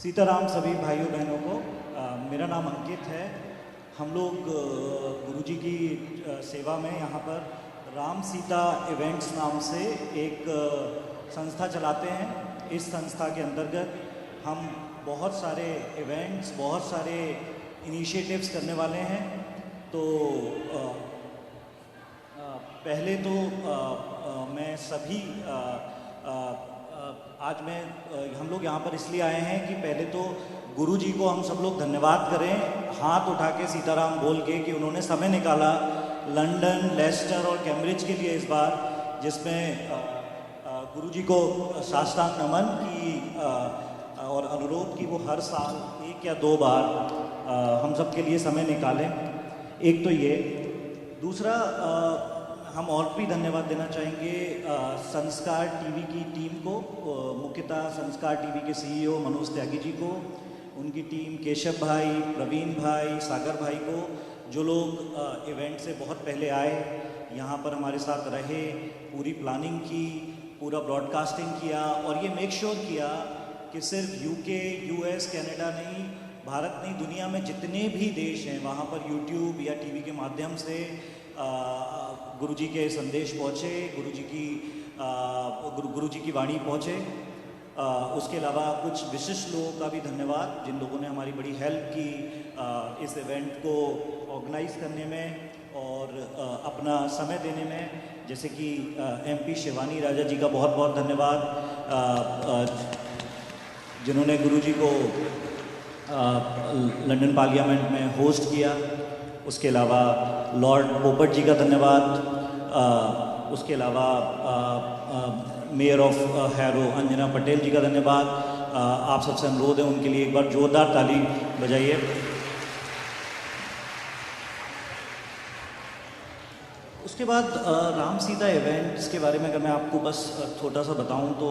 सीताराम सभी भाइयों बहनों को। मेरा नाम अंकित है। हम लोग गुरुजी की सेवा में यहाँ पर राम सीता इवेंट्स नाम से एक संस्था चलाते हैं। इस संस्था के अंतर्गत हम बहुत सारे इवेंट्स, बहुत सारे इनिशिएटिव्स करने वाले हैं। तो पहले तो मैं सभी आज हम लोग यहाँ पर इसलिए आए हैं कि पहले तो गुरुजी को हम सब लोग धन्यवाद करें, हाथ उठा के सीताराम बोल के, कि उन्होंने समय निकाला लंदन, लेस्टर और कैम्ब्रिज के लिए इस बार, जिसमें गुरुजी को साष्टांग नमन की और अनुरोध की वो हर साल 1 या 2 बार हम सब के लिए समय निकालें। एक तो ये, दूसरा हम और भी धन्यवाद देना चाहेंगे संस्कार टीवी की टीम को, मुख्यतः संस्कार टीवी के सीईओ मनोज त्यागी जी को, उनकी टीम केशव भाई, प्रवीण भाई, सागर भाई को, जो लोग इवेंट से बहुत पहले आए, यहाँ पर हमारे साथ रहे, पूरी प्लानिंग की, पूरा ब्रॉडकास्टिंग किया और ये मेक श्योर किया कि सिर्फ यूके, यूएस, कनाडा नहीं, भारत नहीं, दुनिया में जितने भी देश हैं वहाँ पर यूट्यूब या टीवी के माध्यम से गुरुजी के संदेश पहुँचे, गुरुजी की वाणी पहुँचे। उसके अलावा कुछ विशिष्ट लोगों का भी धन्यवाद, जिन लोगों ने हमारी बड़ी हेल्प की इस इवेंट को ऑर्गेनाइज करने में और अपना समय देने में। जैसे कि एमपी शिवानी राजा जी का बहुत बहुत धन्यवाद, जिन्होंने गुरुजी को लंदन पार्लियामेंट में होस्ट किया। उसके अलावा लॉर्ड पोपट जी का धन्यवाद। उसके अलावा mayor of Harrow Anjana Patel ji का धन्यवाद। आप सबसे अनुरोध है उनके लिए एक बार जोरदार ताली बजाइए। उसके बाद राम सीता इवेंट्स के बारे में अगर मैं आपको बस छोटा सा बताऊं तो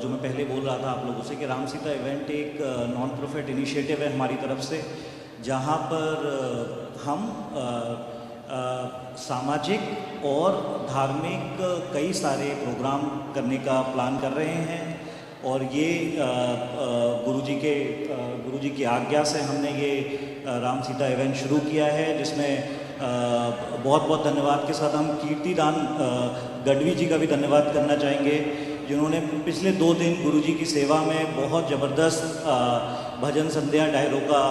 जो मैं पहले बोल रहा था आप लोगों से कि राम सीता इवेंट एक नॉन प्रॉफिट इनिशिएटिव है हमारी तरफ से, जहां पर हम सामाजिक और धार्मिक कई सारे प्रोग्राम करने का प्लान कर रहे हैं। और ये गुरुजी की आज्ञा से हमने ये राम सीता इवेंट शुरू किया है, जिसमें बहुत बहुत धन्यवाद के साथ हम कीर्तिदान गढ़वी जी का भी धन्यवाद करना चाहेंगे, जिन्होंने पिछले 2 दिन गुरुजी की सेवा में बहुत ज़बरदस्त भजन संध्या डायरों का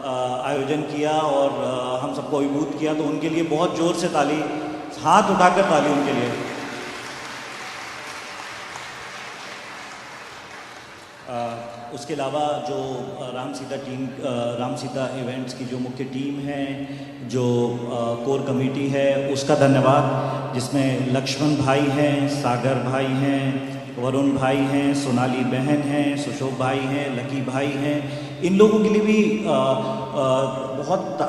आयोजन किया और हम सबको अभिभूत किया। तो उनके लिए बहुत ज़ोर से ताली, हाथ उठाकर ताली उनके लिए। उसके अलावा जो राम सीता इवेंट्स की जो मुख्य टीम है, जो कोर कमेटी है, उसका धन्यवाद, जिसमें लक्ष्मण भाई हैं, सागर भाई हैं, वरुण भाई हैं, सोनाली बहन हैं, सुशोभ भाई हैं, लकी भाई हैं। इन लोगों के लिए भी बहुत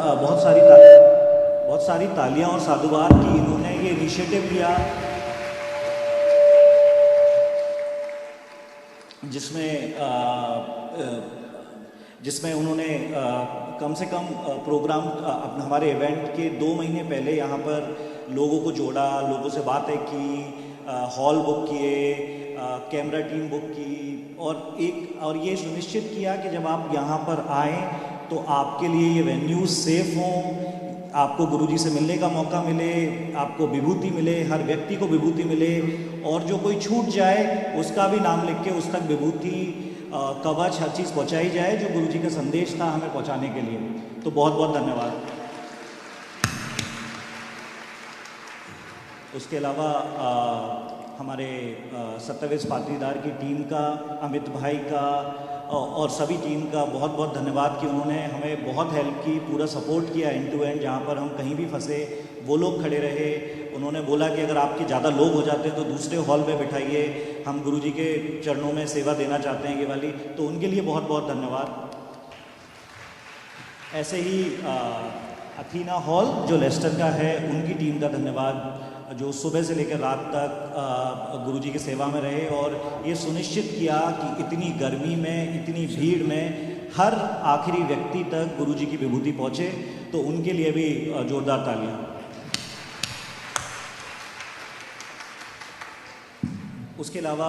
सारी तालियां और साधुवाद की। इन्होंने ये इनिशिएटिव लिया जिसमें उन्होंने कम से कम प्रोग्राम हमारे इवेंट के 2 महीने पहले यहाँ पर लोगों को जोड़ा, लोगों से बातें की, हॉल बुक किए, कैमरा टीम बुक की और ये सुनिश्चित किया कि जब आप यहाँ पर आएँ तो आपके लिए ये वेन्यू सेफ हों, आपको गुरुजी से मिलने का मौका मिले, आपको विभूति मिले, हर व्यक्ति को विभूति मिले, और जो कोई छूट जाए उसका भी नाम लिख के उस तक विभूति, कवच, हर चीज़ पहुँचाई जाए जो गुरुजी का संदेश था हमें पहुँचाने के लिए। तो बहुत बहुत धन्यवाद। उसके अलावा हमारे सत्यवेश पाटीदार की टीम का, अमित भाई का और सभी टीम का बहुत बहुत धन्यवाद कि उन्होंने हमें बहुत हेल्प की, पूरा सपोर्ट किया एंड टू एंड। जहाँ पर हम कहीं भी फंसे वो लोग खड़े रहे। उन्होंने बोला कि अगर आपके ज़्यादा लोग हो जाते हैं तो दूसरे हॉल में बिठाइए, हम गुरुजी के चरणों में सेवा देना चाहते हैं ये वाली। तो उनके लिए बहुत बहुत धन्यवाद। ऐसे ही अथीना हॉल जो लेस्टर का है, उनकी टीम का धन्यवाद, जो सुबह से लेकर रात तक गुरुजी की सेवा में रहे और ये सुनिश्चित किया कि इतनी गर्मी में, इतनी भीड़ में हर आखिरी व्यक्ति तक गुरुजी की विभूति पहुँचे। तो उनके लिए भी जोरदार तालियां। उसके अलावा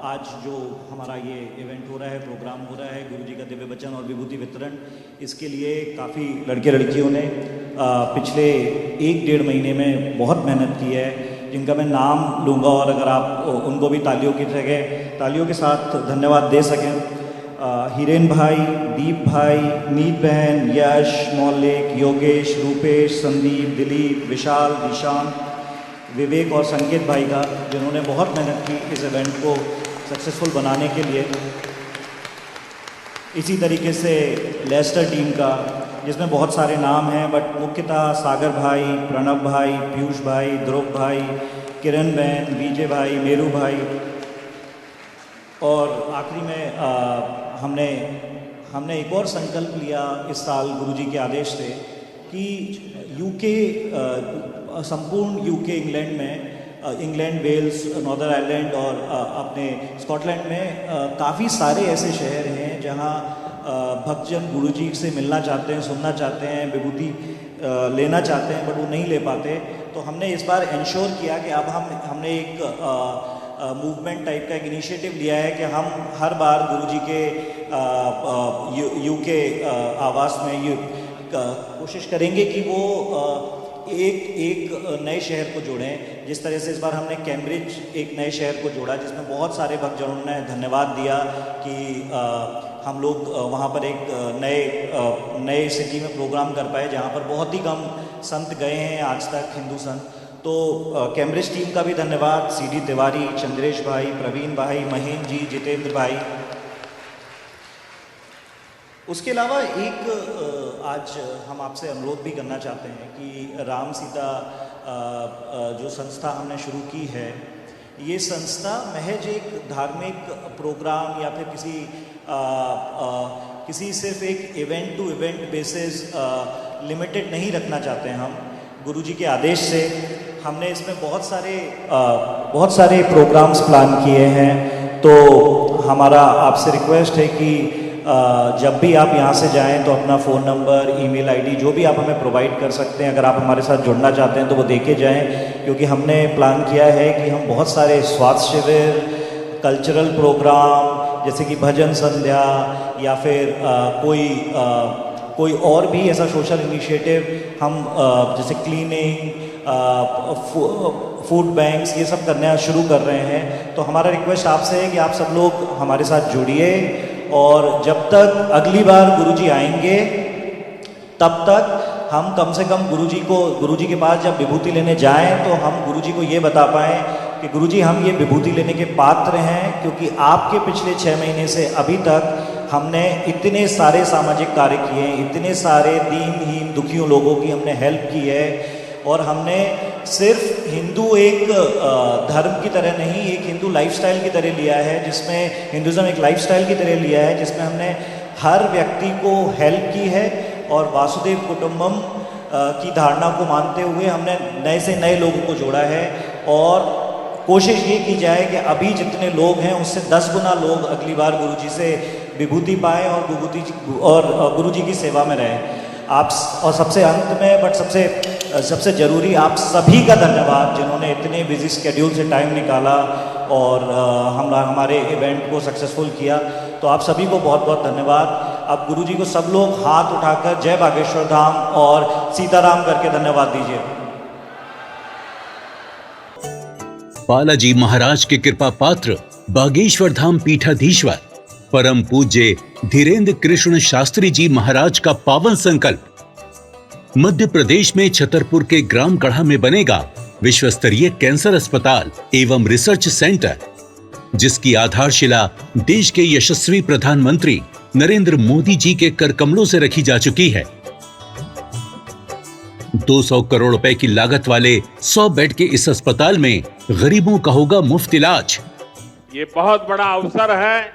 आज जो हमारा ये इवेंट हो रहा है, प्रोग्राम हो रहा है, गुरुजी का दिव्य वचन और विभूति वितरण, इसके लिए काफ़ी लड़के लड़कियों ने पिछले 1-1.5 महीने में बहुत मेहनत की है, जिनका मैं नाम लूँगा और अगर आप उनको भी तालियों के साथ धन्यवाद दे सकें। हिरेन भाई, दीप भाई, नीत बहन, यश, मौलिक, योगेश, रूपेश, संदीप, दिलीप, विशाल, ईशान, विवेक और संकेत भाई का, जिन्होंने बहुत मेहनत की इस इवेंट को सक्सेसफुल बनाने के लिए। इसी तरीके से लेस्टर टीम का, जिसमें बहुत सारे नाम हैं, बट मुख्यतः सागर भाई, प्रणव भाई, पीयूष भाई, ध्रुव भाई, किरण बहन, विजय भाई, मेरू भाई, और आखिरी में हमने एक और संकल्प लिया इस साल गुरुजी के आदेश से कि यूके, संपूर्ण UK, England, Wales, Northern Ireland और अपने स्कॉटलैंड में काफ़ी सारे ऐसे शहर हैं जहां भक्तजन गुरुजी से मिलना चाहते हैं, सुनना चाहते हैं, विभूति लेना चाहते हैं, बट वो नहीं ले पाते। तो हमने इस बार इंश्योर किया कि अब हमने एक मूवमेंट टाइप का एक इनिशिएटिव लिया है कि हम हर बार गुरुजी के यूके आवास में कोशिश करेंगे कि वो एक नए शहर को जोड़ें। जिस तरह से इस बार हमने कैम्ब्रिज एक नए शहर को जोड़ा, जिसमें बहुत सारे भक्तजनों ने धन्यवाद दिया कि हम लोग वहाँ पर एक नए सिटी में प्रोग्राम कर पाए, जहाँ पर बहुत ही कम संत गए हैं आज तक, हिंदू संत। तो कैम्ब्रिज टीम का भी धन्यवाद, सीडी तिवारी, चंद्रेश भाई, प्रवीण भाई, महेंद्र जी, जितेंद्र भाई। उसके अलावा एक आज हम आपसे अनुरोध भी करना चाहते हैं कि राम सीता जो संस्था हमने शुरू की है, ये संस्था महज एक धार्मिक प्रोग्राम या फिर किसी सिर्फ एक event to event basis limited नहीं रखना चाहते हैं। हम गुरुजी के आदेश से हमने इसमें बहुत सारे प्रोग्राम्स प्लान किए हैं। तो हमारा आपसे रिक्वेस्ट है कि जब भी आप यहाँ से जाएं तो अपना फ़ोन नंबर, ईमेल आईडी जो भी आप हमें प्रोवाइड कर सकते हैं, अगर आप हमारे साथ जुड़ना चाहते हैं तो वो देके जाएं, क्योंकि हमने प्लान किया है कि हम बहुत सारे स्वास्थ्य शिविर, कल्चरल प्रोग्राम जैसे कि भजन संध्या या फिर कोई और भी ऐसा सोशल इनिशिएटिव हम जैसे क्लीनिंग, फूड बैंक्स, ये सब करना शुरू कर रहे हैं। तो हमारा रिक्वेस्ट आपसे है कि आप सब लोग हमारे साथ जुड़िए, और जब तक अगली बार गुरुजी आएंगे तब तक हम कम से कम गुरुजी के पास जब विभूति लेने जाएं तो हम गुरुजी को ये बता पाएं कि गुरुजी हम ये विभूति लेने के पात्र हैं, क्योंकि आपके पिछले 6 महीने से अभी तक हमने इतने सारे सामाजिक कार्य किए हैं, इतने सारे दीनहीन दुखियों लोगों की हमने हेल्प की है, और हमने सिर्फ हिंदू एक धर्म की तरह नहीं, एक हिंदू लाइफस्टाइल की तरह लिया है, जिसमें हिंदुज़म एक लाइफस्टाइल की तरह लिया है, जिसमें हमने हर व्यक्ति को हेल्प की है, और वासुदेव कुटुंबम की धारणा को मानते हुए हमने नए से नए लोगों को जोड़ा है। और कोशिश ये की जाए कि अभी जितने लोग हैं उससे 10 गुना लोग अगली बार गुरुजी से विभूति पाएँ और गुरुजी की सेवा में रहें। आप और सबसे अंत में बट सबसे ज़रूरी, आप सभी का धन्यवाद जिन्होंने इतने बिजी स्केड्यूल से टाइम निकाला और हमारे इवेंट को सक्सेसफुल किया। तो आप सभी को बहुत बहुत धन्यवाद। अब गुरुजी को सब लोग हाथ उठाकर जय बागेश्वर धाम और सीताराम करके धन्यवाद दीजिए। बालाजी महाराज के कृपा पात्र बागेश्वर धाम पीठाधीश्वर परम पूज्य धीरेन्द्र कृष्ण शास्त्री जी महाराज का पावन संकल्प, मध्य प्रदेश में छतरपुर के ग्राम गढ़ा में बनेगा विश्व स्तरीय कैंसर अस्पताल एवं रिसर्च सेंटर, जिसकी आधारशिला देश के यशस्वी प्रधानमंत्री नरेंद्र मोदी जी के कर कमलों से रखी जा चुकी है। 200 करोड़ रुपए की लागत वाले 100 बेड के इस अस्पताल में गरीबों का होगा मुफ्त इलाज। ये बहुत बड़ा अवसर है,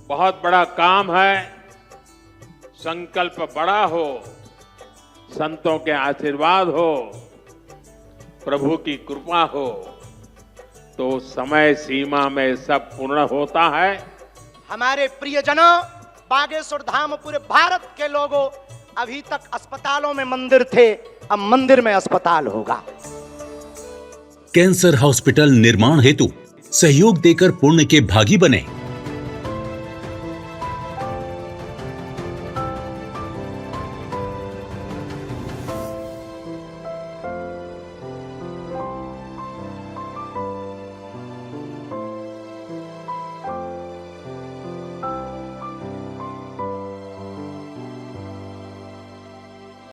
बहुत बड़ा काम है। संकल्प बड़ा हो, संतों के आशीर्वाद हो, प्रभु की कृपा हो, तो समय सीमा में सब पूर्ण होता है। हमारे प्रियजनों, बागेश्वर धाम पूरे भारत के लोगों, अभी तक अस्पतालों में मंदिर थे, अब मंदिर में अस्पताल होगा। कैंसर हॉस्पिटल निर्माण हेतु सहयोग देकर पुण्य के भागी बने।